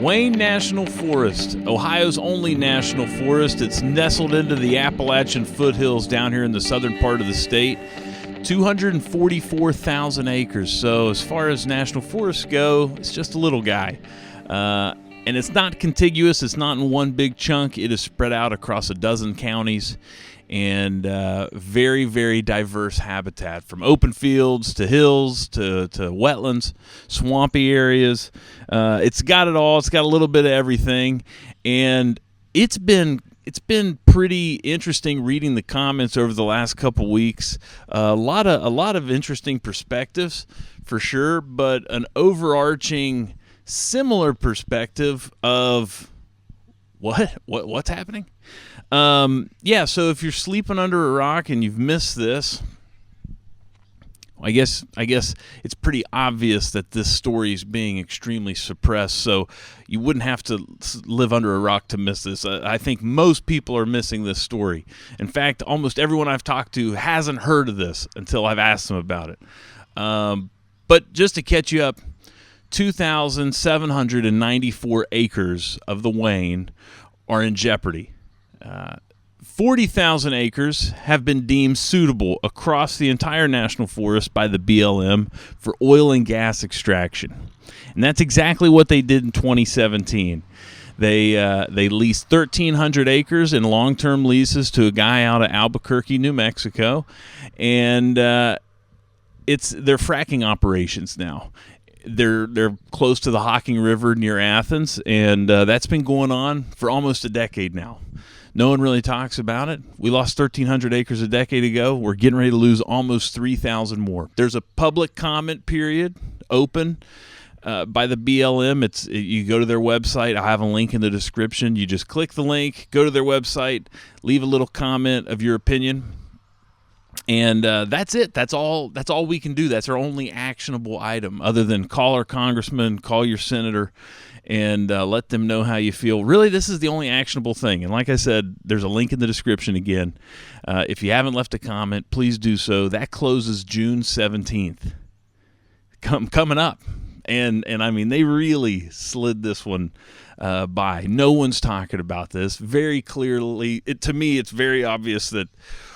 Wayne National Forest, Ohio's only national forest. It's nestled into the Appalachian foothills down here in the southern part of the state. 244,000 acres. So as far as national forests go, it's just a little guy. And it's not contiguous. It's not in one big chunk. It is spread out across a dozen counties, and very, very diverse habitat, from open fields to hills to wetlands, swampy areas. It's got it all. It's got a little bit of everything, and it's been pretty interesting reading the comments over the last couple weeks. A lot of interesting perspectives for sure, but an overarching similar perspective of what's happening. So if you're sleeping under a rock and you've missed this, I guess it's pretty obvious that this story is being extremely suppressed, so you wouldn't have to live under a rock to miss this. I think most people are missing this story. In fact, almost everyone I've talked to hasn't heard of this until I've asked them about it. But just to catch you up, 2,794 acres of the Wayne are in jeopardy. 40,000 acres have been deemed suitable across the entire national forest by the BLM for oil and gas extraction. And that's exactly what they did in 2017. They leased 1,300 acres in long-term leases to a guy out of Albuquerque, New Mexico, and they're fracking operations now. They're close to the Hocking River near Athens, and that's been going on for almost a decade now. No one really talks about it. We lost 1,300 acres a decade ago. We're getting ready to lose almost 3,000 more. There's a public comment period open by the BLM. You go to their website. I have a link in the description. You just click the link, go to their website, leave a little comment of your opinion. And that's it. That's all we can do. That's our only actionable item, other than call our congressman, call your senator, and let them know how you feel. Really, this is the only actionable thing. And like I said, there's a link in the description again. If you haven't left a comment, please do so. That closes June 17th. Coming up. And I mean, they really slid this one by. No one's talking about this. Very clearly, to me, it's very obvious that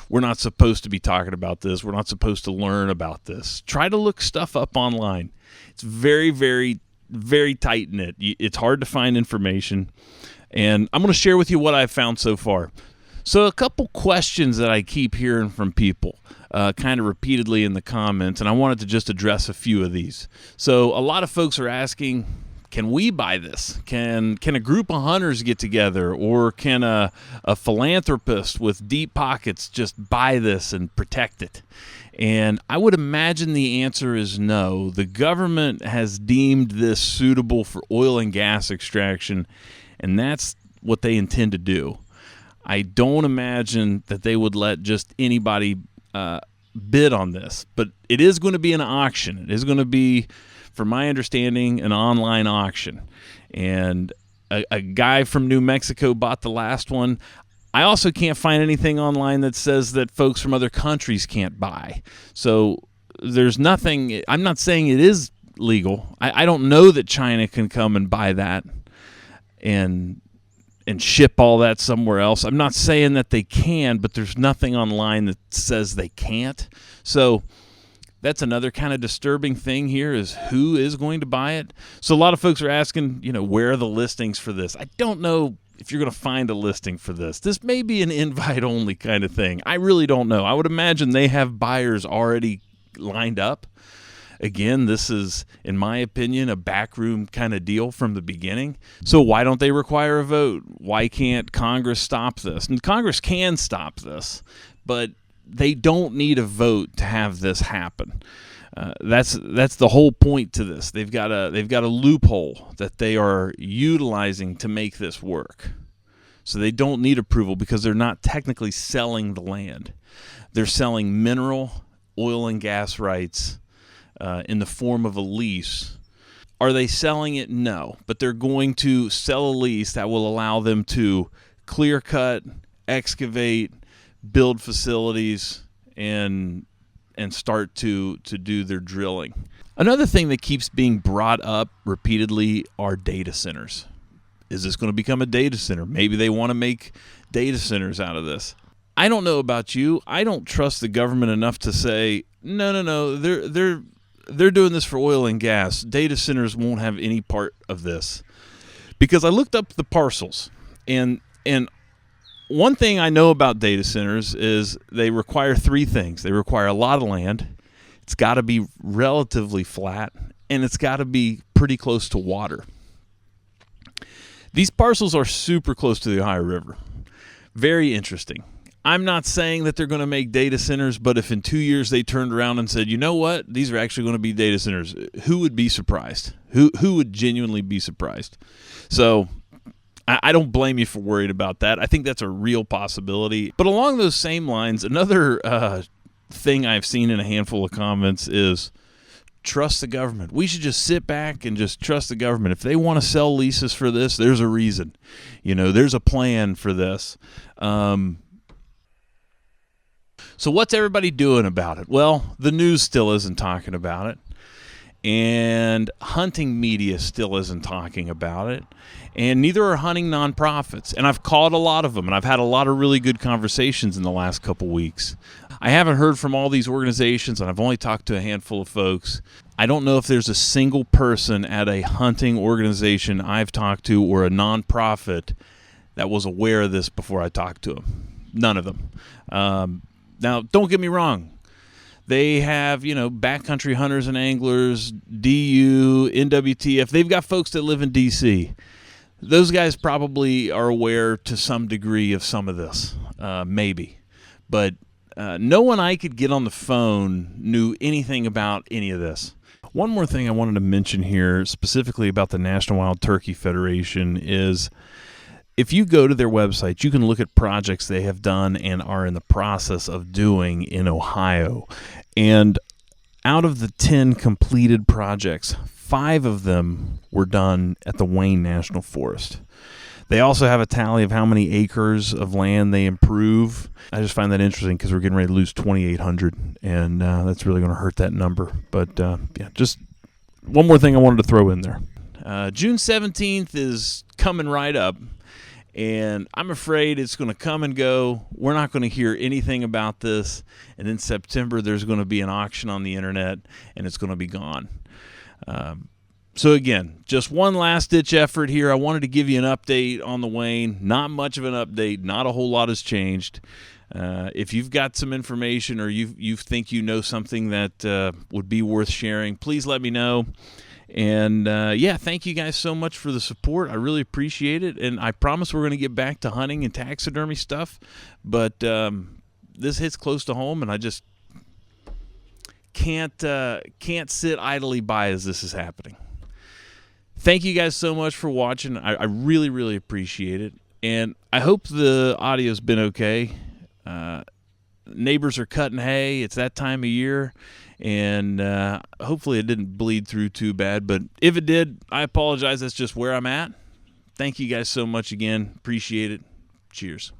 we're not supposed to be talking about this. We're not supposed to learn about this. Try to look stuff up online. It's very, very, very tight-knit. It's hard to find information. And I'm going to share with you what I've found so far. So a couple questions that I keep hearing from people kind of repeatedly in the comments, and I wanted to just address a few of these. So a lot of folks are asking, can we buy this? Can a group of hunters get together, or can a philanthropist with deep pockets just buy this and protect it? And I would imagine the answer is no. The government has deemed this suitable for oil and gas extraction, and that's what they intend to do. I don't imagine that they would let just anybody bid on this, but it is going to be an auction. It is going to be, from my understanding, an online auction. And a guy from New Mexico bought the last one. I also can't find anything online that says that folks from other countries can't buy. So there's nothing. I'm not saying it is legal. I don't know that China can come and buy that and ship all that somewhere else. I'm not saying that they can, but there's nothing online that says they can't. So that's another kind of disturbing thing here, is who is going to buy it. So a lot of folks are asking, where are the listings for this? I don't know if you're going to find a listing for this. This may be an invite-only kind of thing. I really don't know. I would imagine they have buyers already lined up. Again, this is, in my opinion, a backroom kind of deal from the beginning. So why don't they require a vote? Why can't Congress stop this? And Congress can stop this, but they don't need a vote to have this happen. That's the whole point to this. They've got a loophole that they are utilizing to make this work. So they don't need approval because they're not technically selling the land. They're selling mineral, oil, and gas rights in the form of a lease. Are they selling it? No. But they're going to sell a lease that will allow them to clear cut, excavate, build facilities, and start to do their drilling. Another thing that keeps being brought up repeatedly are data centers. Is this going to become a data center? Maybe they want to make data centers out of this. I don't know about you. I don't trust the government enough to say, no, they're doing this for oil and gas. Data centers won't have any part of this. Because I looked up the parcels, and one thing I know about data centers is they require three things. They require a lot of land, it's got to be relatively flat, and it's got to be pretty close to water. These parcels are super close to the Ohio River. Very interesting. I'm not saying that they're going to make data centers, but if in 2 years they turned around and said, you know what, these are actually going to be data centers, who would be surprised? Who would genuinely be surprised? So I don't blame you for worried about that. I think that's a real possibility. But along those same lines, another thing I've seen in a handful of comments is trust the government. We should just sit back and just trust the government. If they want to sell leases for this, there's a reason. There's a plan for this. So what's everybody doing about it? Well, the news still isn't talking about it. And hunting media still isn't talking about it. And neither are hunting nonprofits. And I've called a lot of them, and I've had a lot of really good conversations in the last couple weeks. I haven't heard from all these organizations, and I've only talked to a handful of folks. I don't know if there's a single person at a hunting organization I've talked to or a nonprofit that was aware of this before I talked to them. None of them. Now, don't get me wrong. They have, backcountry hunters and anglers, DU, NWTF. They've got folks that live in D.C. Those guys probably are aware to some degree of some of this, maybe. But no one I could get on the phone knew anything about any of this. One more thing I wanted to mention here, specifically about the National Wild Turkey Federation, is if you go to their website, you can look at projects they have done and are in the process of doing in Ohio. And out of the 10 completed projects, 5 of them were done at the Wayne National Forest. They also have a tally of how many acres of land they improve. I just find that interesting because we're getting ready to lose 2,800, and that's really going to hurt that number. But, just one more thing I wanted to throw in there. June 17th is coming right up. And I'm afraid it's going to come and go. We're not going to hear anything about this. And in September, there's going to be an auction on the internet, and it's going to be gone. So again, just one last-ditch effort here. I wanted to give you an update on the Wayne. Not much of an update. Not a whole lot has changed. If you've got some information or you think you know something that would be worth sharing, please let me know. And, thank you guys so much for the support. I really appreciate it. And I promise we're going to get back to hunting and taxidermy stuff. But this hits close to home, and I just can't sit idly by as this is happening. Thank you guys so much for watching. I really, really appreciate it. And I hope the audio's been okay. Neighbors are cutting hay. It's that time of year. And hopefully it didn't bleed through too bad. But if it did, I apologize. That's just where I'm at. Thank you guys so much again. Appreciate it. Cheers.